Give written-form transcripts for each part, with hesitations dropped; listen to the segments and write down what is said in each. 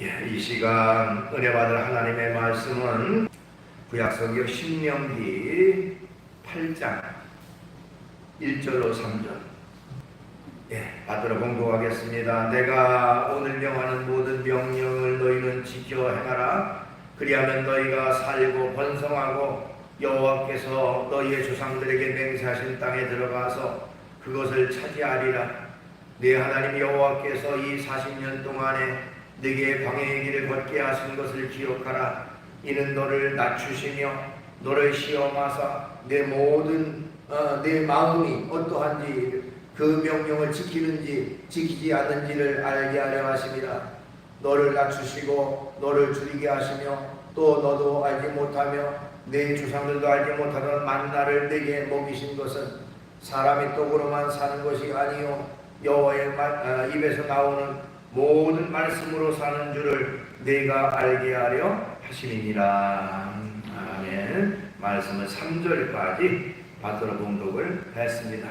이 시간 은혜 받을 하나님의 말씀은 구약성경 신명기 8장 1절로 3절 받들어 공부하겠습니다. 내가 오늘 명하는 모든 명령을 너희는 지켜 행하라. 그리하면 너희가 살고 번성하고 여호와께서 너희의 조상들에게 맹세하신 땅에 들어가서 그것을 차지하리라. 네 하나님 여호와께서 이 40년 동안에 네게 광야의 길을 걷게 하신 것을 기억하라. 이는 너를 낮추시며 너를 시험하사 내 마음이 어떠한지 그 명령을 지키는지 지키지 않는지를 알게 하려 하심이라. 너를 낮추시고 너를 줄이게 하시며 또 너도 알지 못하며 내 조상들도 알지 못하던 만나를 내게 먹이신 것은 사람이 떡으로만 사는 것이 아니요 여호와의 입에서 나오는 모든 말씀으로 사는 줄을 내가 알게 하려 하심이니라. 아멘. 말씀은 3절까지 받들어 봉독을 했습니다.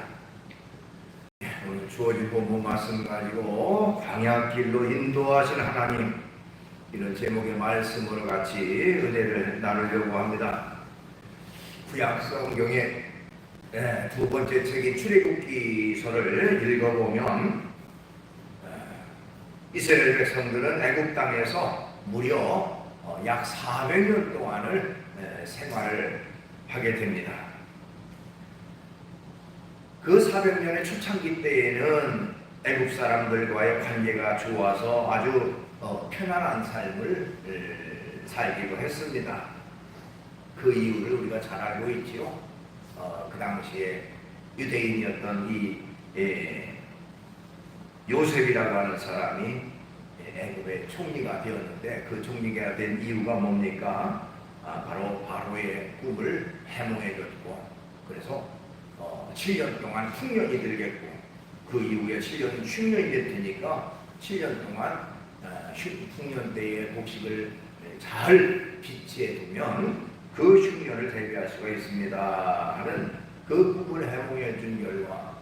오늘 주어진 본문 말씀 가지고 광야길로 인도하신 하나님, 이런 제목의 말씀으로 같이 은혜를 나누려고 합니다. 구약 성경의 두 번째 책인 출애굽기서를 읽어보면 이스라엘 백성들은 애굽 땅에서 무려 약 400년 동안을 생활을 하게 됩니다. 그 400년의 초창기 때에는 애굽 사람들과의 관계가 좋아서 아주 편안한 삶을 살기도 했습니다. 그 이유를 우리가 잘 알고 있지요. 그 당시에 유대인이었던 이 요셉이라고 하는 사람이 애굽의 총리가 되었는데, 그 총리가 된 이유가 뭡니까? 바로 바로의 꿈을 해몽해줬고, 그래서 7년 동안 흉년이 들겠고, 그 이후에 7년은 흉년이 될 테니까 7년 동안 흉년 때의 곡식을 잘 비치해 두면 그 흉년을 대비할 수가 있습니다 하는 그 꿈을 해몽해 준 결과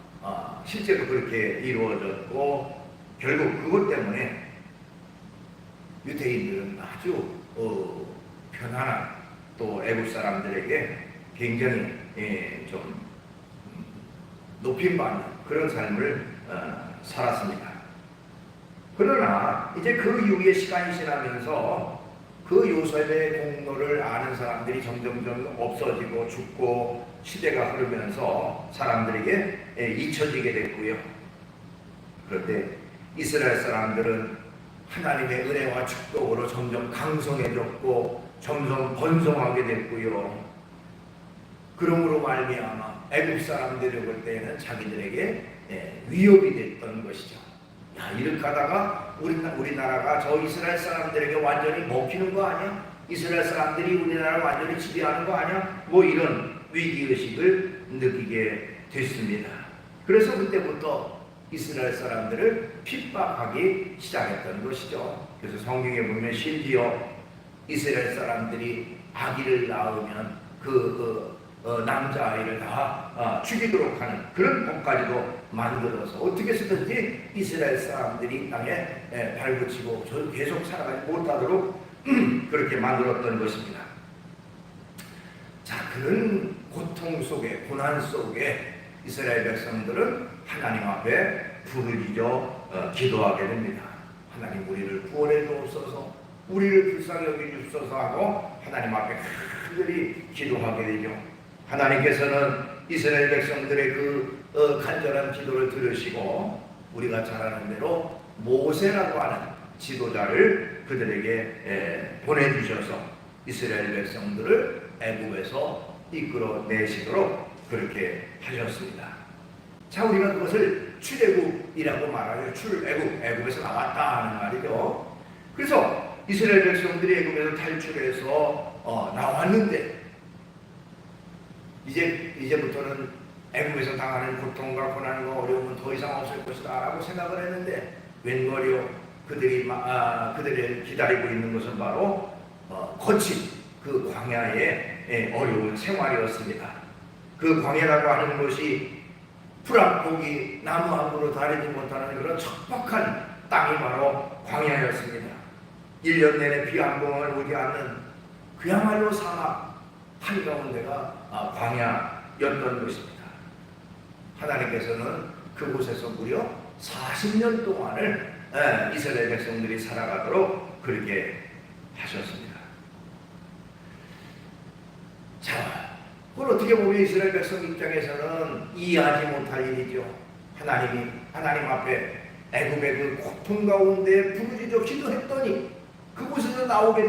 실제로 그렇게 이루어졌고, 결국 그것 때문에 유대인들은 아주 편안한, 또 애굽 사람들에게 굉장히 좀 높임받는 그런 삶을 살았습니다. 그러나 이제 그 이후에 시간이 지나면서 그 요셉의 공로를 아는 사람들이 점점 없어지고 죽고 시대가 흐르면서 사람들에게 잊혀지게 됐고요. 그런데 이스라엘 사람들은 하나님의 은혜와 축복으로 점점 강성해졌고 점점 번성하게 됐고요. 그러므로 말미암아 애굽 사람들이 볼 때에는 자기들에게 위협이 됐던 것이죠. 이렇게 하다가 우리나라가 저 이스라엘 사람들에게 완전히 먹히는 거 아니야? 이스라엘 사람들이 우리나라를 완전히 지배하는 거 아니야? 뭐 이런 위기의식을 느끼게 됐습니다. 그래서 그때부터 이스라엘 사람들을 핍박하기 시작했던 것이죠. 그래서 성경에 보면 심지어 이스라엘 사람들이 아기를 낳으면 남자아이를 다 죽이도록 하는 그런 법까지도 만들어서 어떻게 해서든지 이스라엘 사람들이 땅에 발붙이고 계속 살아가지 못하도록 그렇게 만들었던 것입니다. 자, 그런 고통 속에, 고난 속에 이스라엘 백성들은 하나님 앞에 불을 지져 기도하게 됩니다. 하나님, 우리를 구원해 주옵소서, 우리를 불쌍히 여기주옵소서 하고 하나님 앞에 간절히 기도하게 되죠. 하나님께서는 이스라엘 백성들의 그 간절한 기도를 들으시고 우리가 잘 아는 대로 모세라고 하는 지도자를 그들에게 보내주셔서 이스라엘 백성들을 애굽에서 이끌어내시도록 그렇게 하셨습니다. 자, 우리가 그것을 출애굽이라고 말하죠. 애굽에서 나왔다 하는 말이죠. 그래서 이스라엘 백성들이 애굽에서 탈출해서 나왔는데 이제부터는 애굽에서 당하는 고통과 고난과 어려움은 더 이상 없을 것이다 라고 생각을 했는데, 웬걸요, 그들이 기다리고 있는 것은 바로 거친 그 광야의 어려운 생활이었습니다. 그 광야라고 하는 것이 풀악곡이 나무 한 그루 다리지 못하는 그런 척박한 땅이 바로 광야였습니다. 1년 내내 비 한 번을 오지 않는 그야말로 사막 한가운데가 광야였던 것입니다. 하나님께서는 그곳에서 무려 40년 동안을 이스라엘 백성들이 살아가도록 그렇게 하셨습니다. 자, 그걸 어떻게 보면 이스라엘 백성 입장에서는 이해하지 못할 일이죠. 하나님 앞에 애굽의 그 고통 가운데 부르짖어 기도했더니 그곳에서 나오게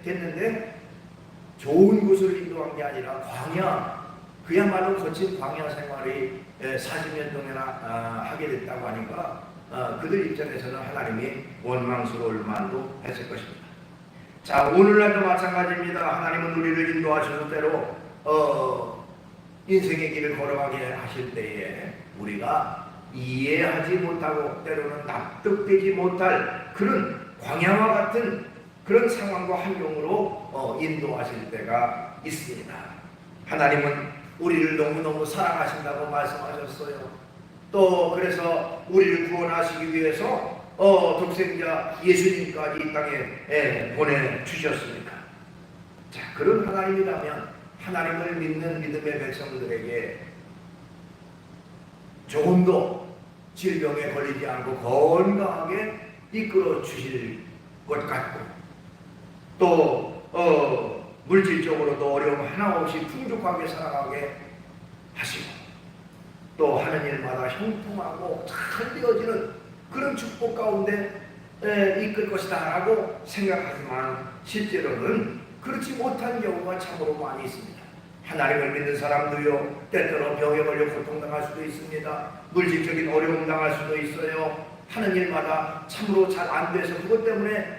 됐는데 좋은 곳을 인도한 게 아니라 광야, 그야말로 거친 광야 생활이 40년 동안이나 하게 됐다고 하니까 그들 입장에서는 하나님이 원망스러울 만도 했을 것입니다. 자, 오늘날도 마찬가지입니다. 하나님은 우리를 인도하시는 대로 인생의 길을 걸어가게 하실 때에 우리가 이해하지 못하고 때로는 납득되지 못할 그런 광야와 같은 그런 상황과 환경으로 인도하실 때가 있습니다. 하나님은 우리를 너무너무 사랑하신다고 말씀하셨어요. 또 그래서 우리를 구원하시기 위해서 독생자 예수님까지 이 땅에 보내주셨습니까? 자, 그런 하나님이라면 하나님을 믿는 믿음의 백성들에게 조금도 질병에 걸리지 않고 건강하게 이끌어 주실 것 같고 또 물질적으로도 어려움 하나 없이 풍족하게 살아가게 하시고 또 하는 일마다 형통하고 잘 되어지는 그런 축복 가운데 이끌 것이다 라고 생각하지만 실제로는 그렇지 못한 경우가 참으로 많이 있습니다. 하나님을 믿는 사람도요, 때때로 병에 걸려 고통당할 수도 있습니다. 물질적인 어려움 당할 수도 있어요. 하는 일마다 참으로 잘 안 돼서 그것 때문에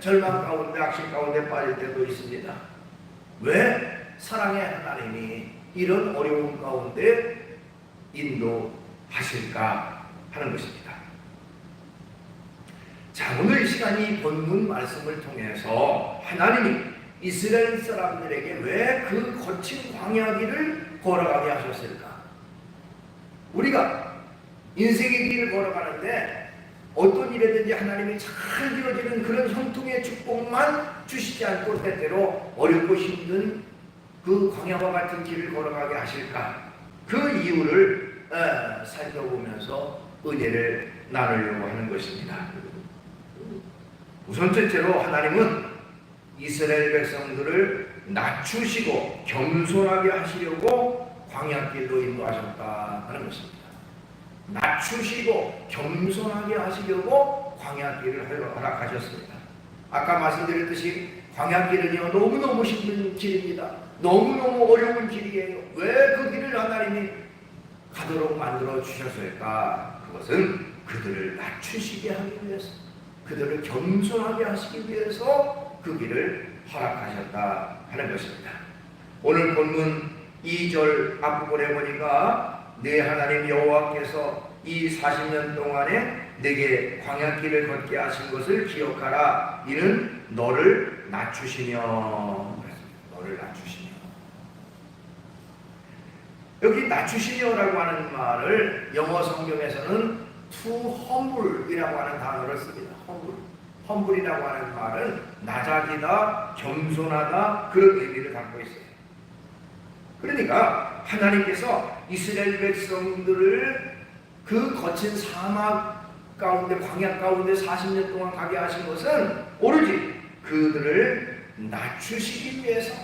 절망 가운데 악심 가운데 빠질 때도 있습니다. 왜 사랑의 하나님이 이런 어려움 가운데 인도하실까 하는 것입니다. 자, 오늘 이 시간이 본문 말씀을 통해서 하나님이 이스라엘 사람들에게 왜 그 거친 광야길을 걸어가게 하셨을까? 우리가 인생의 길을 걸어가는데 어떤 일이든지 하나님이 잘 이루어지는 그런 형통의 축복만 주시지 않고 때때로 어렵고 힘든 그 광야와 같은 길을 걸어가게 하실까? 그 이유를 살펴보면서 은혜를 나누려고 하는 것입니다. 우선 첫째로 하나님은 이스라엘 백성들을 낮추시고 겸손하게 하시려고 광야길로 인도하셨다 하는 것입니다. 낮추시고 겸손하게 하시려고 광야길을 허락하셨습니다. 아까 말씀드렸듯이 광야길은요 너무너무 힘든 길입니다. 너무너무 어려운 길이에요. 왜 그 길을 하나님이 가도록 만들어 주셨을까? 그것은 그들을 낮추시게 하기 위해서, 그들을 겸손하게 하시기 위해서 그 길을 허락하셨다 하는 것입니다. 오늘 본문 2절 앞부분에 보니까 내 하나님 여호와께서 이 40년 동안에 내게 광야길을 걷게 하신 것을 기억하라. 이는 너를 낮추시며, 너를 낮추시며. 여기 낮추시며라고 하는 말을 영어 성경에서는 to humble이라고 하는 단어를 씁니다. humble이라고 하는 말은 낮아지다, 겸손하다 그런 의미를 갖고 있어요. 그러니까 하나님께서 이스라엘 백성들을 그 거친 사막 가운데, 광야 가운데 40년 동안 가게 하신 것은 오로지 그들을 낮추시기 위해서,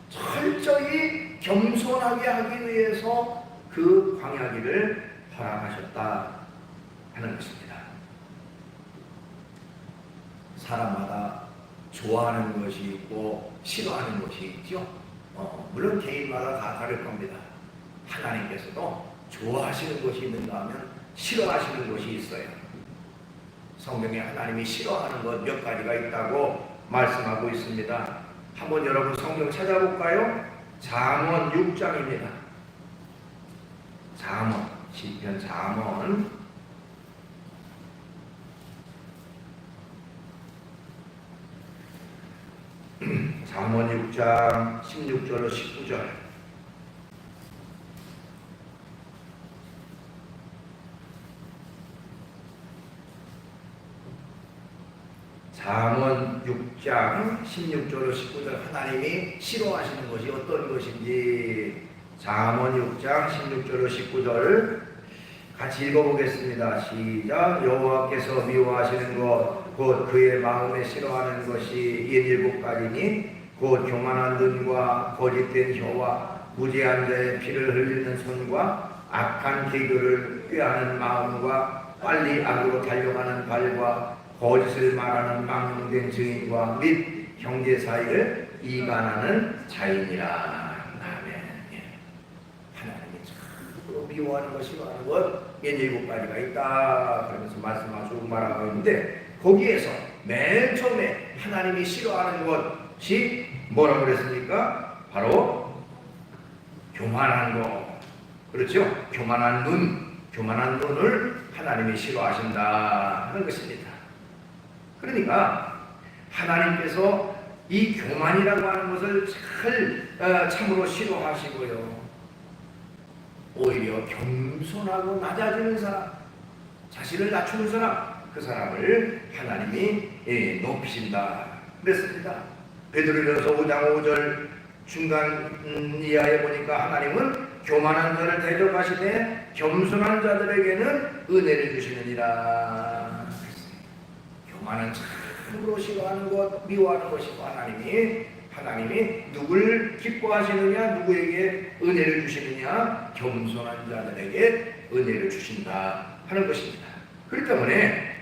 철저히 겸손하게 하기 위해서 그 광야길을 허락하셨다 하는 것입니다. 사람마다 좋아하는 것이 있고 싫어하는 것이 있죠. 물론 개인마다 다 다를 겁니다. 하나님께서도 좋아하시는 것이 있는가 하면 싫어하시는 것이 있어요. 성경에 하나님이 싫어하는 것 몇 가지가 있다고 말씀하고 있습니다. 한번 여러분 성경 찾아볼까요? 잠언 6장입니다. 잠언, 시편 잠언 잠언 6장 16절로 19절. 잠언 6장 16절로 19절 하나님이 싫어하시는 것이 어떤 것인지 잠언 6장 16절로 19절 같이 읽어보겠습니다. 시작. 여호와께서 미워하시는 것 곧 그의 마음에 싫어하는 것이 77가지니 곧 교만한 눈과 거짓된 혀와 무죄한 자의 피를 흘리는 손과 악한 기교를 꾀하는 마음과 빨리 악으로 달려가는 발과 거짓을 말하는 망령된 증인과 및 형제 사이를 이간하는 자이니라. 아멘. 하나님이 참으로 미워하는 것이 많은 것 77가지가 있다 그러면서 말씀하시고 말하고 있는데 거기에서 맨 처음에 하나님이 싫어하는 것이 뭐라고 그랬습니까? 바로 교만한 것. 그렇죠? 교만한 눈을 하나님이 싫어하신다 하는 것입니다. 그러니까 하나님께서 이 교만이라고 하는 것을 참으로 싫어하시고요. 오히려 겸손하고 낮아지는 사람, 자신을 낮추는 사람, 그 사람을 하나님이 높이신다 그랬습니다. 베드로전서 5장 5절 중간 이하에 보니까 하나님은 교만한 자를 대적하시되 겸손한 자들에게는 은혜를 주시느니라. 교만은 참으로 싫어하는 것, 미워하는 것이고 하나님이 누굴 기뻐하시느냐, 누구에게 은혜를 주시느냐, 겸손한 자들에게 은혜를 주신다 하는 것입니다. 그렇기 때문에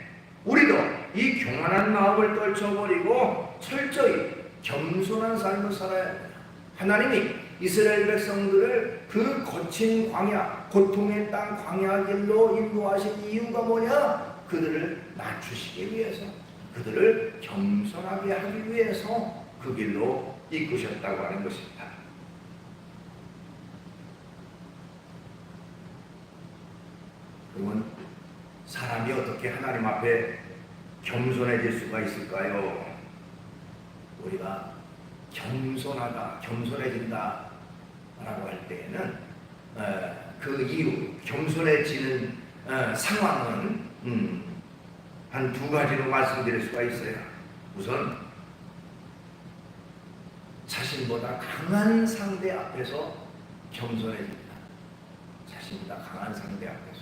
우리도 이 교만한 마음을 떨쳐버리고 철저히 겸손한 삶을 살아야 합니다. 하나님이 이스라엘 백성들을 그 거친 광야, 고통의 땅 광야 길로 인도하신 이유가 뭐냐? 그들을 낮추시기 위해서, 그들을 겸손하게 하기 위해서 그 길로 이끄셨다고 하는 것입니다. 그러면 사람이 어떻게 하나님 앞에 겸손해질 수가 있을까요? 우리가 겸손해진다 라고 할 때에는 그 이유, 겸손해지는 상황은 한 두 가지로 말씀드릴 수가 있어요. 우선 자신보다 강한 상대 앞에서 겸손해집니다. 자신보다 강한 상대 앞에서.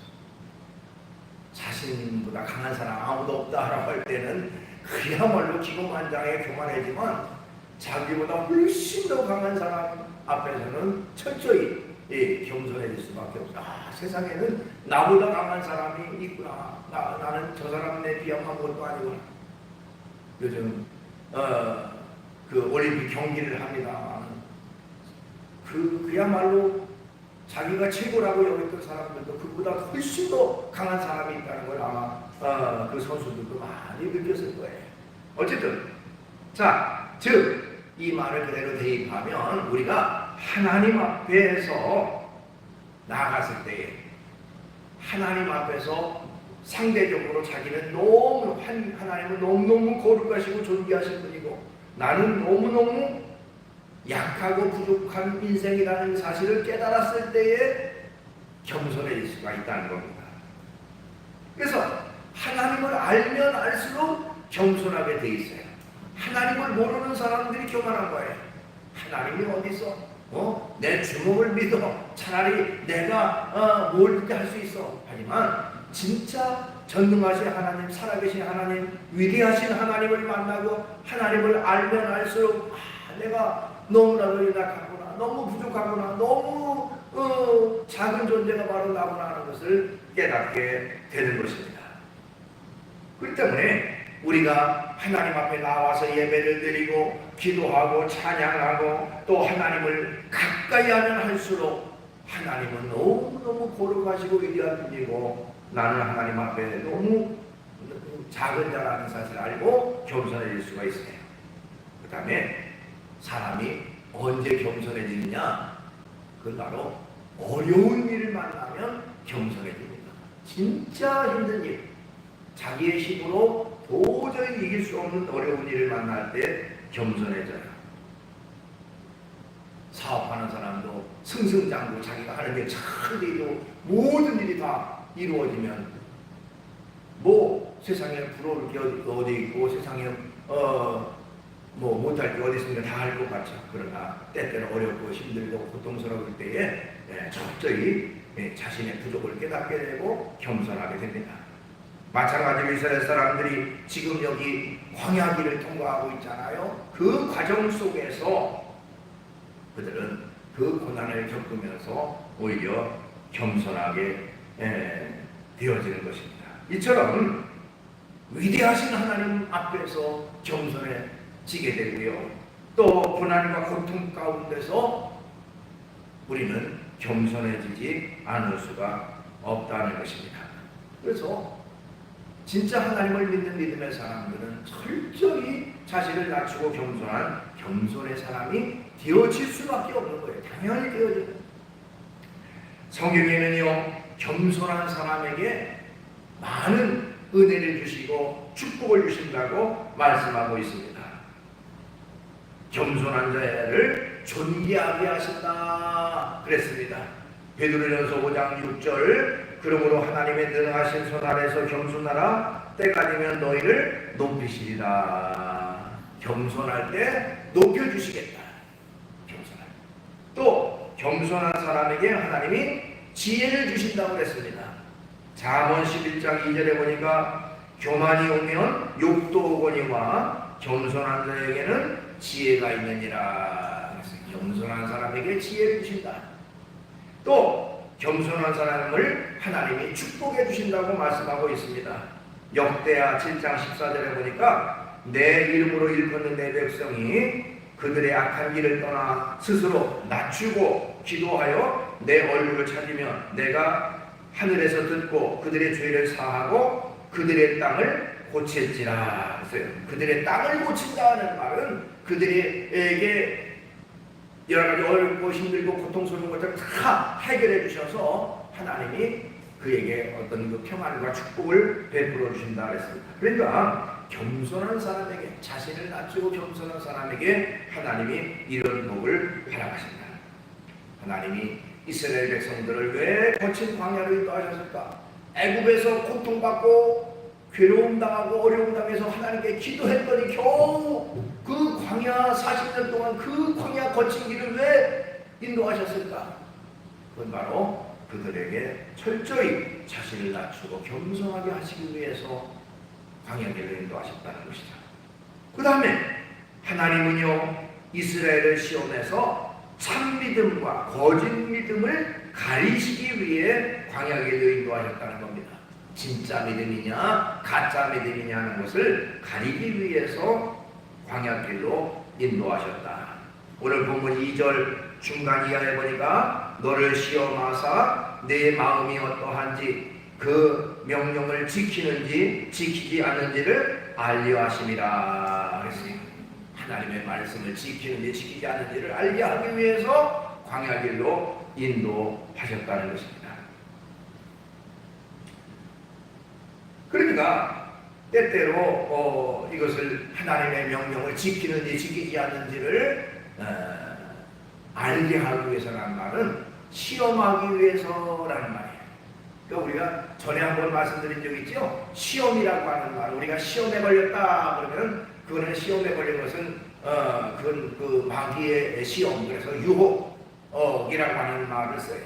자신보다 강한 사람 아무도 없다라고 할 때는 그야말로 기고만장에 교만하지만 자기보다 훨씬 더 강한 사람 앞에서는 철저히 겸손해질 수밖에 없어. 세상에는 나보다 강한 사람이 있구나. 나는 저 사람에 비하면 아무것도 아니구나. 요즘 그 올림픽 경기를 합니다. 그야말로 자기가 최고라고 여겼던 사람들도 그보다 훨씬 더 강한 사람이 있다는 걸 아마 그 선수들도 많이 느꼈을 거예요. 어쨌든 즉 이 말을 그대로 대입하면 우리가 하나님 앞에서 나아갔을 때에 하나님 앞에서 상대적으로 자기는 하나님은 너무너무 거룩하시고 존귀하신 분이고 나는 너무너무 약하고 부족한 인생이라는 사실을 깨달았을 때에 겸손해질 수가 있다는 겁니다. 그래서 하나님을 알면 알수록 겸손하게 돼 있어요. 하나님을 모르는 사람들이 교만한 거예요. 하나님이 어디서 내 주먹을 믿어 차라리 내가 뭘 그렇게 할 수 있어. 하지만 진짜 전능하신 하나님, 살아계신 하나님, 위대하신 하나님을 만나고 하나님을 알면 알수록 내가 너무나도 연약하구나, 너무 부족하구나, 너무 작은 존재가 바로 나구나 하는 것을 깨닫게 되는 것입니다. 그렇기 때문에 우리가 하나님 앞에 나와서 예배를 드리고 기도하고 찬양하고 또 하나님을 가까이 하면 할수록 하나님은 너무너무 거룩하시고 위대한 분이고 나는 하나님 앞에 너무 작은 자라는 사실을 알고 겸손해질 수가 있어요. 그 다음에 사람이 언제 겸손해지느냐? 그건 바로 어려운 일을 만나면 겸손해집니다. 진짜 힘든 일, 자기의 힘으로 도저히 이길 수 없는 어려운 일을 만날 때 겸손해져요. 사업하는 사람도 승승장구 자기가 하는 게 잘 돼도 모든 일이 다 이루어지면 세상에 부러울 게 어디 있고 세상에 뭐 못할 게 어디 있으니까 다 할 것 같죠. 그러나 때때로 어렵고 힘들고 고통스러울 때에 철저히 자신의 부족을 깨닫게 되고 겸손하게 됩니다. 마찬가지로 이스라엘 사람들이 지금 여기 광야길을 통과하고 있잖아요. 그 과정 속에서 그들은 그 고난을 겪으면서 오히려 겸손하게 되어지는 것입니다. 이처럼 위대하신 하나님 앞에서 겸손해지게 되고요. 또 고난과 고통 가운데서 우리는 겸손해지지 않을 수가 없다는 것입니다. 그래서 진짜 하나님을 믿는 믿음의 사람들은 철저히 자신을 낮추고 겸손한 겸손의 사람이 되어질 수밖에 없는 거예요. 당연히 되어져요. 성경에는요, 겸손한 사람에게 많은 은혜를 주시고 축복을 주신다고 말씀하고 있습니다. 겸손한 자를 존귀하게 하신다 그랬습니다. 베드로전서 5장 6절 그러므로 하나님의 능하신 손 아래서 겸손하라 때가 되면 너희를 높이시리라. 겸손할 때 높여주시겠다. 겸손할 또 겸손한 사람에게 하나님이 지혜를 주신다고 했습니다. 잠언 11장 2절에 보니까 교만이 오면 욕도 오거니와 겸손한 자에게는 지혜가 있느니라. 그래서 겸손한 사람에게 지혜를 주신다. 또 겸손한 사람을 하나님이 축복해 주신다고 말씀하고 있습니다. 역대하 7장 14절에 보니까 내 이름으로 일컫는 내 백성이 그들의 악한 길을 떠나 스스로 낮추고 기도하여 내 얼굴을 찾으면 내가 하늘에서 듣고 그들의 죄를 사하고 그들의 땅을 고칠지라 했어요. 그들의 땅을 고친다는 말은 그들에게 여러 가지 어렵고 힘들고 고통스러운 것들을 다 해결해 주셔서 하나님이 그에게 어떤 그 평안과 축복을 베풀어 주신다 그랬습니다. 그러니까 겸손한 사람에게 자신을 낮추고 겸손한 사람에게 하나님이 이런 복을 허락하신다. 하나님이 이스라엘 백성들을 왜 거친 광야로 인도하셨을까? 애굽에서 고통받고 괴로움 당하고 어려움 당해서 하나님께 기도했더니 겨우 그 광야 40년 동안 그 광야 거친 길을 왜 인도하셨을까? 그건 바로 그들에게 철저히 자신을 낮추고 겸손하게 하시기 위해서 광야길을 인도하셨다는 것이죠. 그 다음에 하나님은요 이스라엘을 시험해서 참 믿음과 거짓 믿음을 가리시기 위해 광야길을 인도하셨다는 겁니다. 진짜 믿음이냐 가짜 믿음이냐 하는 것을 가리기 위해서 광야길로 인도하셨다. 오늘 본문 2절 중간 이하에 보니까 너를 시험하사 내 마음이 어떠한지 그 명령을 지키는지 지키지 않는지를 알려 하심이라 그랬어요. 하나님의 말씀을 지키는지 지키지 않는지를 알게 하기 위해서 광야길로 인도하셨다는 것입니다. 그러니까 때때로 이것을 하나님의 명령을 지키는지 지키지 않는지를 알게 하기 위해서라는 말은 시험하기 위해서라는 말이에요. 그러니까 우리가 전에 한번 말씀드린 적 있죠? 시험이라고 하는 말, 우리가 시험에 걸렸다 그러면 그거는 시험에 걸린 것은 그건 그 마귀의 시험, 그래서 유혹이라고 하는 말을 써요.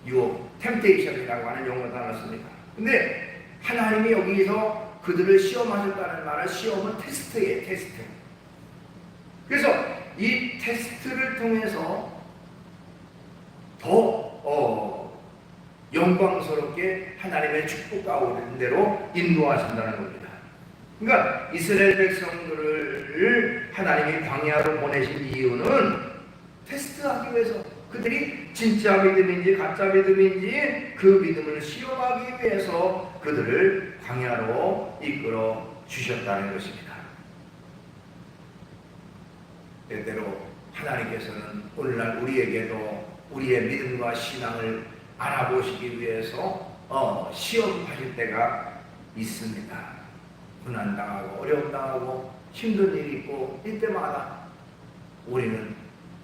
유혹, 템테이션이라고 하는 용어 단어 씁니다. 근데 하나님이 여기서 그들을 시험하셨다는 말은 시험은 테스트예요, 테스트. 그래서 이 테스트를 통해서 더 영광스럽게 하나님의 축복 가운데로 인도하신다는 겁니다. 그러니까 이스라엘 백성들을 하나님이 광야로 보내신 이유는 테스트하기 위해서 그들이 진짜 믿음인지 가짜 믿음인지 그 믿음을 시험하기 위해서 그들을 광야로 이끌어 주셨다는 것입니다. 때때로 하나님께서는 오늘날 우리에게도 우리의 믿음과 신앙을 알아보시기 위해서 시험하실 때가 있습니다. 고난당하고 어려움당하고 힘든 일이 있고 이때마다 우리는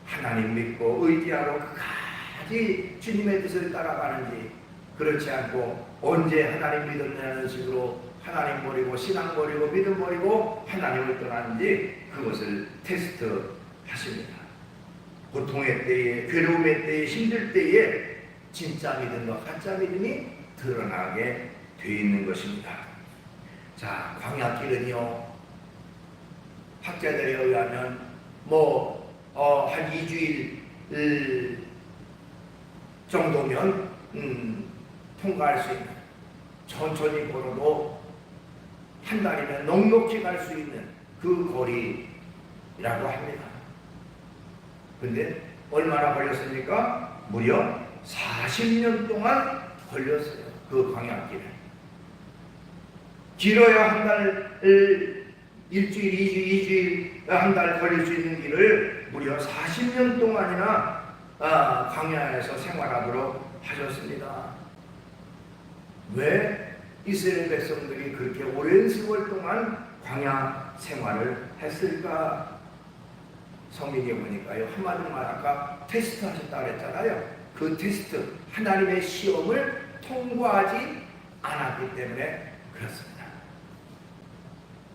하나님 믿고 의지하고 끝까지 주님의 뜻을 따라가는지 그렇지 않고 언제 하나님 믿었냐는 식으로 하나님 버리고 신앙 버리고 믿음 버리고 하나님을 떠나는지 그것을 테스트 하십니다. 고통의 때에, 괴로움의 때에, 힘들 때에 진짜 믿음과 가짜 믿음이 드러나게 되어 있는 것입니다. 자, 광야길은요, 학자들에 의하면 한 2주일 정도면 통과할 수 있는, 천천히 걸어도 한 달이면 넉넉히 갈 수 있는 그 거리라고 합니다. 근데 얼마나 걸렸습니까? 무려 40년 동안 걸렸어요. 그 광야길을. 길어야 한 달, 일주일, 2주일, 한 달 걸릴 수 있는 길을 무려 40년 동안이나 광야에서 생활하도록 하셨습니다. 왜 이스라엘 백성들이 그렇게 오랜 세월 동안 광야 생활을 했을까? 성경에 보니까요, 한마디로 말 아까 테스트 하셨다고 했잖아요. 그 테스트, 하나님의 시험을 통과하지 않았기 때문에 그렇습니다.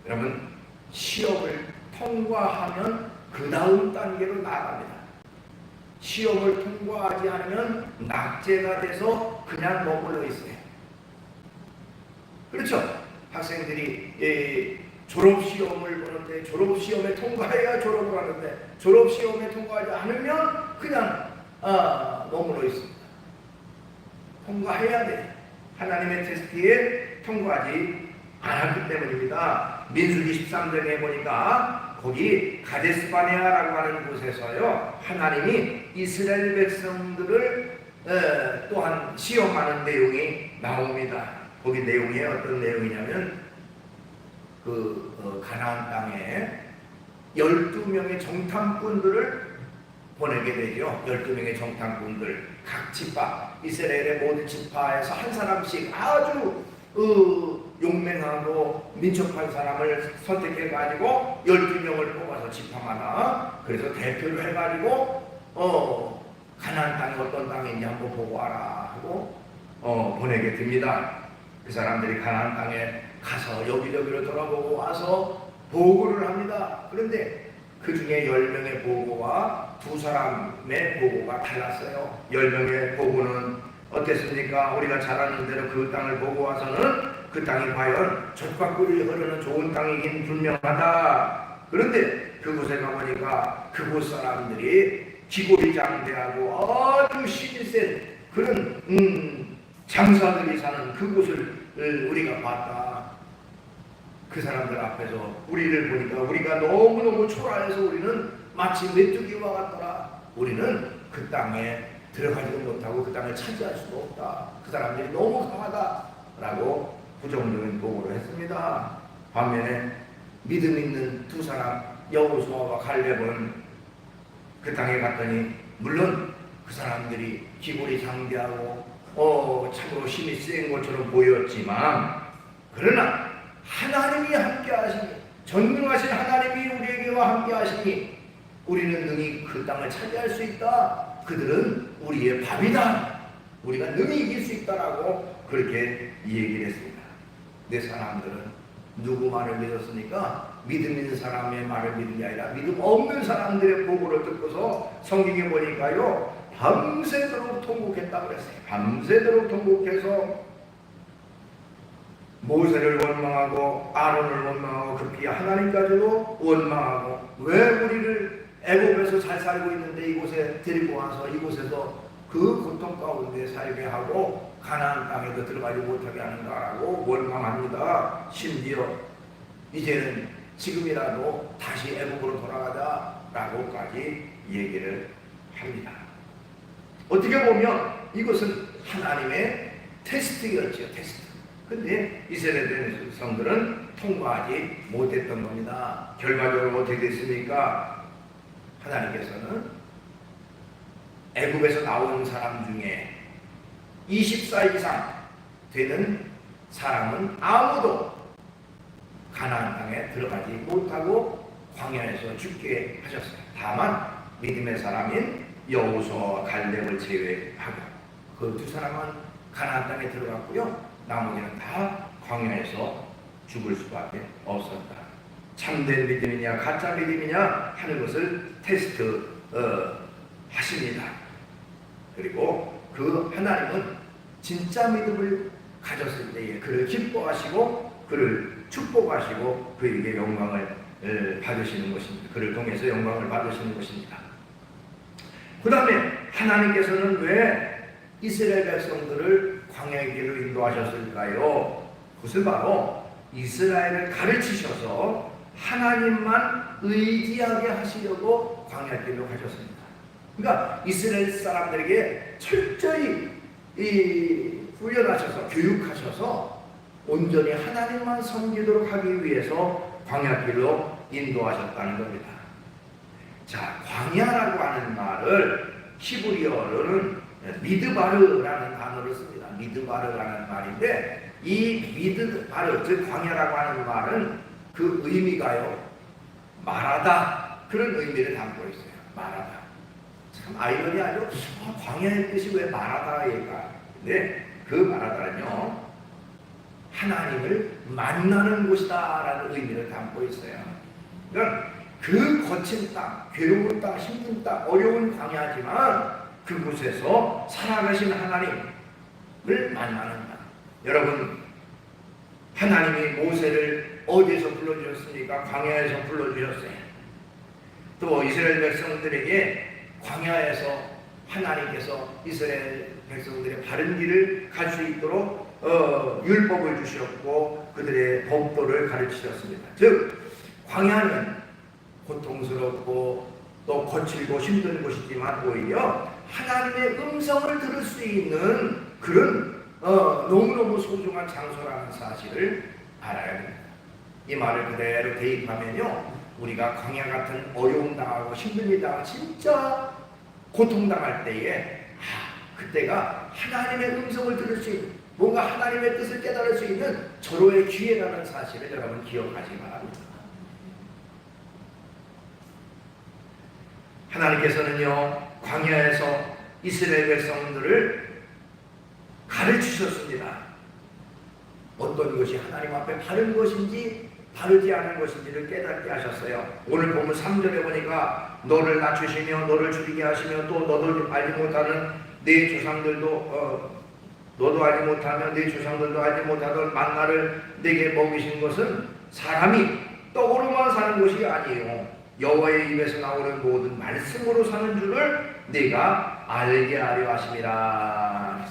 여러분, 시험을 통과하면 그 다음 단계로 나아갑니다. 시험을 통과하지 않으면 낙제가 돼서 그냥 머물러 있어요. 그렇죠? 학생들이 졸업시험을 보는데 졸업시험에 통과해야 졸업을 하는데 졸업시험에 통과하지 않으면 그냥 머물러 있습니다. 통과해야 돼요. 하나님의 테스트에 통과하지 않았기 때문입니다. 민수기 13장에 보니까 거기 가데스바네아라고 하는 곳에서요, 하나님이 이스라엘 백성들을 또한 시험하는 내용이 나옵니다. 거기 내용이 어떤 내용이냐면 가나안 땅에 12명의 정탐꾼들을 보내게 되죠. 12명의 정탐꾼들, 각 지파, 이스라엘의 모든 지파에서 한 사람씩 아주 용맹하고 민첩한 사람을 선택해가지고 12명을 뽑아서 지파마다, 그래서 대표를 해가지고 가나안 땅이 어떤 땅인지 한번 보고 와라 하고 보내게 됩니다. 그 사람들이 가나안 땅에 가서 여기저기로 돌아보고 와서 보고를 합니다. 그런데 그 중에 10명의 보고와 2사람의 보고가 달랐어요. 10명의 보고는 어땠습니까? 우리가 잘 아는 대로 그 땅을 보고 와서는 그 땅이 과연 젖과 꿀이 흐르는 좋은 땅이긴 분명하다. 그런데 그곳에 가보니까 그곳 사람들이 기골이장대하고 아주 힘이 센 그런 장사들이 사는 그곳을 우리가 봤다. 그 사람들 앞에서 우리를 보니까 우리가 너무너무 초라해서 우리는 마치 메뚜기와 같더라. 우리는 그 땅에 들어가지도 못하고 그 땅을 차지할 수도 없다. 그 사람들이 너무 강하다라고 부정적인 보고를 했습니다. 반면에 믿음 있는 2사람 여호수아와 갈렙은 그 땅에 갔더니 물론 그 사람들이 기골이 장대하고 참으로 힘이 센 것처럼 보였지만, 그러나 하나님이 함께 하시니, 전능하신 하나님이 우리에게와 함께 하시니 우리는 능히 그 땅을 차지할 수 있다. 그들은 우리의 밥이다. 우리가 능히 이길 수 있다라고 그렇게 얘기를 했습니다. 내 사람들은 누구 말을 믿었습니까? 믿음 있는 사람의 말을 믿은 게 아니라 믿음 없는 사람들의 보고를 듣고서 성경에 보니까요, 밤새도록 통곡했다고 그랬어요. 밤새도록 통곡해서 모세를 원망하고 아론을 원망하고 급기 하나님까지도 원망하고, 왜 우리를 애굽에서 잘 살고 있는데 이곳에 데리고 와서 이곳에서 그 고통 가운데 살게 하고 가나안 땅에도 들어가지 못하게 하는가라고 원망합니다. 심지어 이제는 지금이라도 다시 애굽으로 돌아가자라고까지 얘기를 합니다. 어떻게 보면 이것은 하나님의 테스트였죠. 테스트. 근데 이스라엘 백성들은 통과하지 못했던 겁니다. 결과적으로 어떻게 됐습니까? 하나님께서는 애굽에서 나온 사람 중에 20살 이상 되는 사람은 아무도 가나안 땅에 들어가지 못하고 광야에서 죽게 하셨어요. 다만 믿음의 사람인 여호수아와 갈렙을 제외하고 그 2사람은 가나안 땅에 들어갔고요. 나머지는 다 광야에서 죽을 수밖에 없었다. 참된 믿음이냐 가짜 믿음이냐 하는 것을 테스트 하십니다. 그리고 그 하나님은 진짜 믿음을 가졌을 때에 그를 기뻐하시고 그를 축복하시고 그에게 영광을 받으시는 것입니다. 그를 통해서 영광을 받으시는 것입니다. 그 다음에 하나님께서는 왜 이스라엘 백성들을 광야의 길로 인도하셨을까요? 그것은 바로 이스라엘을 가르치셔서 하나님만 의지하게 하시려고 광야 길로 가셨습니다. 그러니까 이스라엘 사람들에게 철저히 훈련하셔서 교육하셔서 온전히 하나님만 섬기도록 하기 위해서 광야 길로 인도하셨다는 겁니다. 자, 광야라고 하는 말을 히브리어로는 미드바르라는 단어를 씁니다. 미드바르라는 말인데 이 미드바르, 즉 광야라고 하는 말은 그 의미가요, 말하다, 그런 의미를 담고 있어요. 말하다. 참 아이러니하죠. 광야의 뜻이 왜 말하다일까? 근데 그 말하다는요, 하나님을 만나는 곳이다 라는 의미를 담고 있어요. 그러니까 그 거친 땅, 괴로운 땅, 힘든 땅, 어려운 광야지만 그곳에서 살아계신 하나님을 만나는 땅. 여러분, 하나님이 모세를 어디에서 불러주셨습니까? 광야에서 불러주셨어요. 또 이스라엘 백성들에게 광야에서 하나님께서 이스라엘 백성들의 바른 길을 갈 수 있도록 율법을 주셨고 그들의 법도를 가르치셨습니다. 즉 광야는 고통스럽고 또 거칠고 힘든 곳이지만 오히려 하나님의 음성을 들을 수 있는 그런 너무너무 소중한 장소라는 사실을 알아야 됩니다. 이 말을 그대로 대입하면요, 우리가 광야 같은 어려움 당하고 힘든 일 당하고 진짜 고통당할 때에 그때가 하나님의 음성을 들을 수 있는, 뭔가 하나님의 뜻을 깨달을 수 있는 절호의 기회라는 사실을 여러분 기억하시기 바랍니다. 하나님께서는요, 광야에서 이스라엘 백성들을 가르치셨습니다. 어떤 것이 하나님 앞에 바른 것인지 바르지 않은 것인지를 깨닫게 하셨어요. 오늘 보면 3절에 보니까 너를 낮추시며 너를 줄이게 하시며 또 너도 알지 못하는 네 조상들도 너도 알지 못하며 네 조상들도 알지 못하던 만나를 내게 먹이신 것은 사람이 떡으로만 사는 것이 아니에요. 여호와의 입에서 나오는 모든 말씀으로 사는 줄을 네가 알게 하려 하심이라.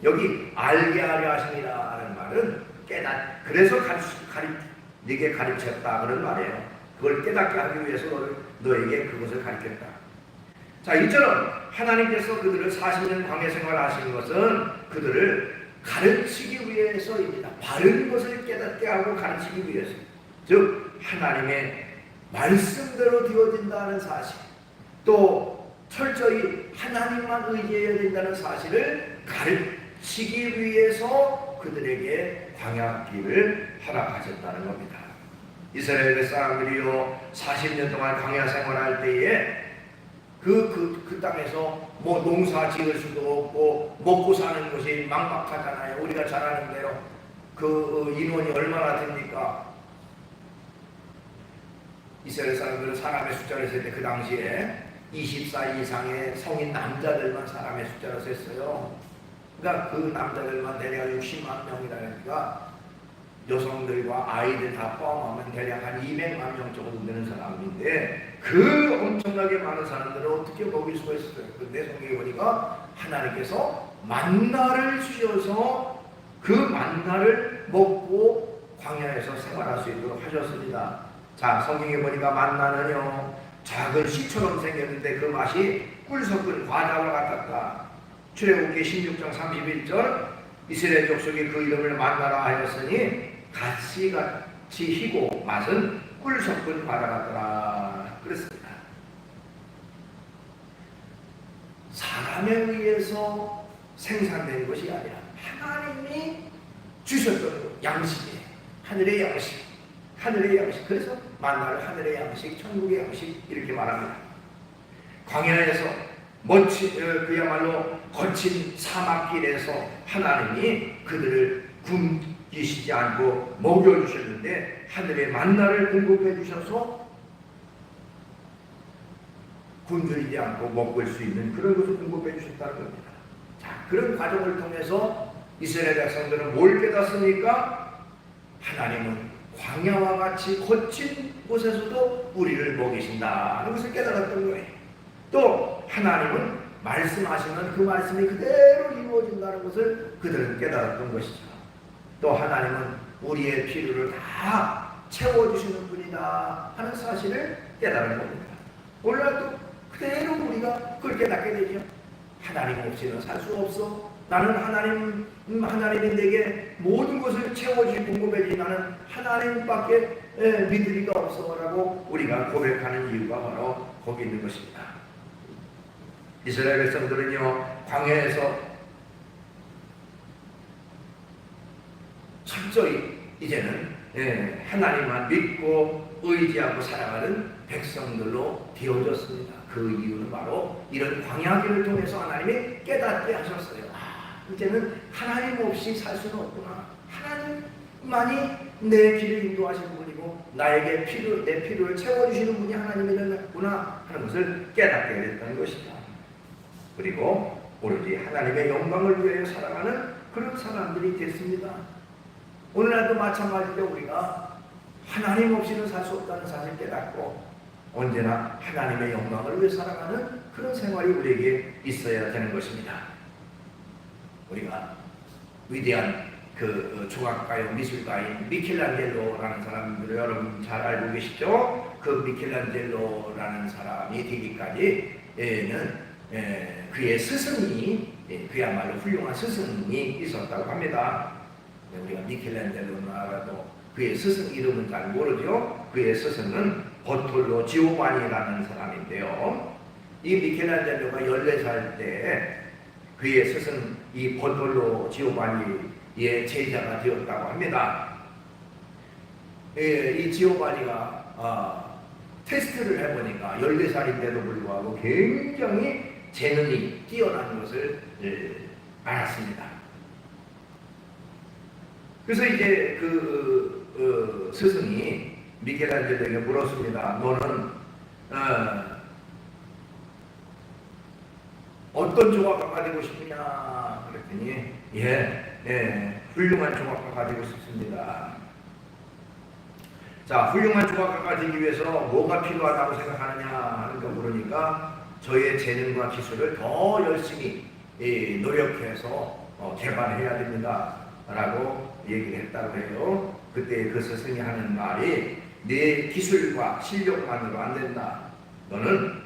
여기 알게 하려 하심이라 하는 말은 그래서 네게 가르쳤다 그런 말이에요. 그걸 깨닫게 하기 위해서 너에게 그것을 가르쳤다. 자, 이처럼 하나님께서 그들을 40년 광야 생활하신 것은 그들을 가르치기 위해서입니다. 바른 것을 깨닫게 하고 가르치기 위해서. 즉 하나님의 말씀대로 되어진다는 사실, 또 철저히 하나님만 의지해야 된다는 사실을 가르치기 위해서 그들에게 광야길을 허락하셨다는 겁니다. 이스라엘 사람들이요 40년 동안 광야 생활할 때에 그 땅에서 뭐 농사 지을 수도 없고 먹고 사는 것이 막막하잖아요. 우리가 잘 아는 대로 그 인원이 얼마나 됩니까? 이스라엘 사람들은 사람의 숫자를 셀 때 그 당시에 24 이상의 성인 남자들만 사람의 숫자를 셌어요. 그러니까 그 남자들만 대략 60만 명이라니까 여성들과 아이들 다 포함하면 대략 한 200만 명 정도 되는 사람인데 그 엄청나게 많은 사람들을 어떻게 먹일 수가 있을까요? 그런데 성경에 보니까 하나님께서 만나를 주셔서 그 만나를 먹고 광야에서 생활할 수 있도록 하셨습니다. 자, 성경에 보니까 만나는요 작은 씨처럼 생겼는데 그 맛이 꿀 섞은 과자와 같았다. 출애굽기 16장 31절 이스라엘 족속이 그 이름을 만나라 하였으니 같이 희고 맛은 꿀 섞은 과자 같더라 그랬습니다. 사람에 의해서 생산된 것이 아니라 하나님이 주셨던 양식이에요. 하늘의 양식, 하늘의 양식. 그래서 만나를 하늘의 양식, 천국의 양식 이렇게 말합니다. 광야에서 그야말로 거친 사막길에서 하나님이 그들을 죽이시지 않고 먹여주셨는데 하늘의 만나를 공급해 주셔서 굶주리지 않고 먹을 수 있는 그런 것을 공급해 주셨다는 겁니다. 자, 그런 과정을 통해서 이스라엘 백성들은 뭘 깨닫습니까? 하나님은 광야와 같이 거친 곳에서도 우리를 먹이신다는 것을 깨달았던 거예요. 또 하나님은 말씀하시면 그 말씀이 그대로 이루어진다는 것을 그들은 깨달았던 것이죠. 또 하나님은 우리의 필요를 다 채워주시는 분이다 하는 사실을 깨달은 겁니다. 오늘날도 그대로 우리가 그걸 깨닫게 되죠. 하나님 없이는 살 수 없어. 나는 하나님이 내게 모든 것을 채워주시고 공급해주니 나는 하나님밖에 믿을 리가 없어라고 우리가 고백하는 이유가 바로 거기 있는 것입니다. 이스라엘 백성들은요, 광야에서 철저히 이제는 하나님만 믿고 의지하고 살아가는 백성들로 되어졌습니다. 그 이유는 바로 이런 광야길을 통해서 하나님이 깨닫게 하셨어요. 이제는 하나님 없이 살 수는 없구나. 하나님만이 내 길을 인도하시는 분이고 나에게 내 필요를 채워주시는 분이 하나님이구나 하는 것을 깨닫게 됐다는 것이죠. 그리고 오로지 하나님의 영광을 위하여 살아가는 그런 사람들이 됐습니다. 오늘날도 마찬가지로 우리가 하나님 없이는 살 수 없다는 사실을 깨닫고 언제나 하나님의 영광을 위해 살아가는 그런 생활이 우리에게 있어야 되는 것입니다. 우리가 위대한 그 조각가요 미술가인 미켈란젤로라는 사람들 여러분 잘 알고 계시죠? 그 미켈란젤로라는 사람이 되기까지는 그의 스승이 그야말로 훌륭한 스승이 있었다고 합니다. 우리가 미켈란젤로는 알아도 그의 스승 이름은 잘 모르죠. 그의 스승은 버톨로 지오바니라는 사람인데요. 이 미켈란젤로가 14살 때 그의 스승 이 버톨로 지오바니의 제자가 되었다고 합니다. 이 지오바니가 테스트를 해보니까 14살인데도 불구하고 굉장히 재능이 뛰어난 것을 알았습니다. 그래서 이제 그 스승이 미켈란젤로에게 물었습니다. 너는 어떤 조각가가 되고 싶으냐? 그랬더니 훌륭한 조각가가 되고 싶습니다. 자, 훌륭한 조각가가 되기 위해서 뭐가 필요하다고 생각하느냐 하는 거 물으니까 저의 재능과 기술을 더 열심히 노력해서 개발해야 됩니다 라고 얘기를 했다고 해요. 그때 그 스승이 하는 말이 내 기술과 실력만으로 안 된다. 너는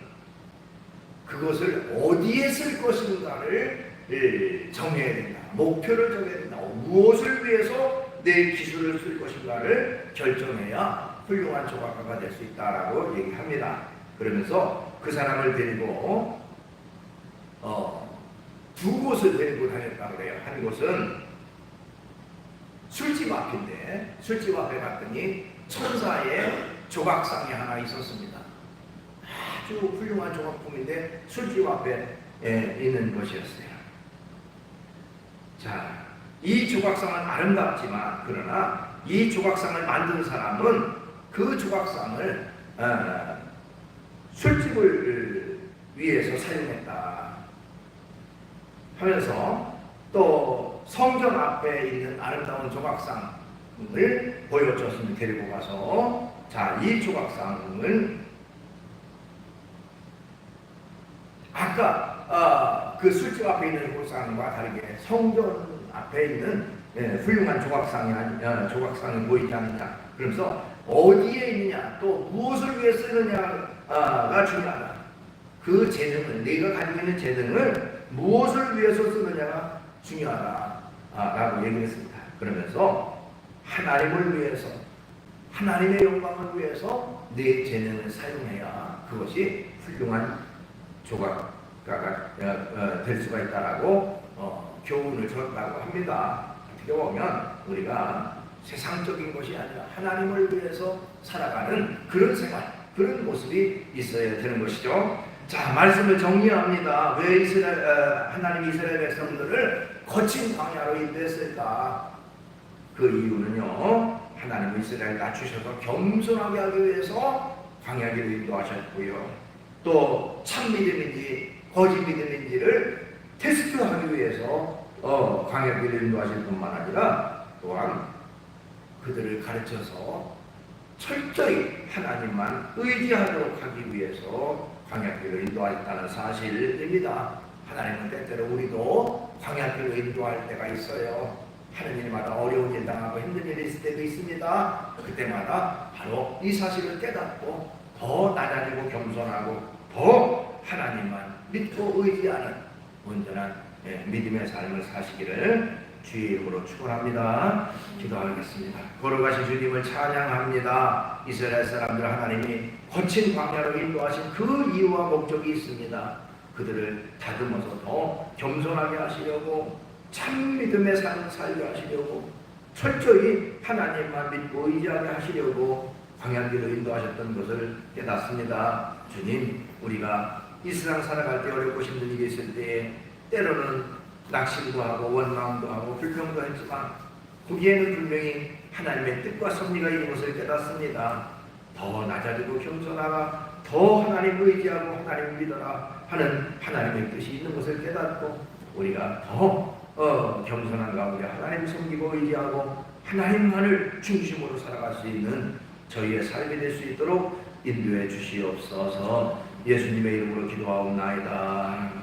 그것을 어디에 쓸 것인가를 정해야 된다. 목표를 정해야 된다. 무엇을 위해서 내 기술을 쓸 것인가를 결정해야 훌륭한 조각가가 될 수 있다라고 얘기합니다. 그러면서 그 사람을 데리고 두 곳을 데리고 다녔다고 그래요. 한 곳은 술집 앞인데 술집 앞에 갔더니 천사의 조각상이 하나 있었습니다. 아주 훌륭한 조각품인데 술집 앞에 있는 것이었어요. 자, 이 조각상은 아름답지만 그러나 이 조각상을 만든 사람은 그 조각상을 술집을 위해서 사용했다 하면서 또 성전 앞에 있는 아름다운 조각상을 보여줬으면 데리고 가서 자, 이 조각상을 아까 그 술집 앞에 있는 조각상과 다르게 성전 앞에 있는 훌륭한 조각상이 보이지 않느냐. 그러면서 어디에 있느냐 또 무엇을 위해 쓰느냐가 중요하다. 그 재능을 내가 가지고 있는 재능을 무엇을 위해서 쓰느냐가 중요하다라고 얘기했습니다. 그러면서 하나님을 위해서 하나님의 영광을 위해서 내 재능을 사용해야 그것이 훌륭한 조각가가 될 수가 있다라고 교훈을 줬다고 합니다. 어떻게 보면 우리가 세상적인 것이 아니라 하나님을 위해서 살아가는 그런 생활, 그런 모습이 있어야 되는 것이죠. 자, 말씀을 정리합니다. 왜 하나님이 이스라엘 백성들을 거친 광야로 인도했을까? 그 이유는요, 하나님은 이스라엘 낮추셔서 겸손하게 하기 위해서 광야길을 인도하셨고요, 또 참 믿음인지 거짓 믿음인지를 테스트하기 위해서 광야길을 인도하실 뿐만 아니라 또한 그들을 가르쳐서 철저히 하나님만 의지하도록 하기 위해서 광야길을 인도하셨다는 사실입니다. 하나님은 때때로 우리도 광야길을 인도할 때가 있어요. 하는 일마다 어려운 일 당하고 힘든 일이 있을 때도 있습니다. 그때마다 바로 이 사실을 깨닫고 더 낮아지고 겸손하고 더 하나님만 믿고 의지하는 온전한 믿음의 삶을 사시기를 주의 이름으로 축원합니다. 기도하겠습니다. 걸어가신 주님을 찬양합니다. 이스라엘 사람들 하나님이 거친 광야로 인도하신 그 이유와 목적이 있습니다. 그들을 다듬어서 더 겸손하게 하시려고, 참 믿음의 삶을 살게 하시려고, 철저히 하나님만 믿고 의지하게 하시려고 광야길로 인도하셨던 것을 깨닫습니다. 주님, 우리가 이 세상 살아갈 때 어렵고 힘든 일이 있을 때에 때로는 낙심도 하고 원망도 하고 불평도 했지만 거기에는 분명히 하나님의 뜻과 섭리가 있는 것을 깨닫습니다. 더 낮아지고 겸손하라, 더 하나님 의지하고 하나님 믿어라 하는 하나님의 뜻이 있는 것을 깨닫고 우리가 더 겸손한 가운데 하나님 섬기고 의지하고 하나님만을 중심으로 살아갈 수 있는 저희의 삶이 될 수 있도록 인도해 주시옵소서. 예수님의 이름으로 기도하옵나이다.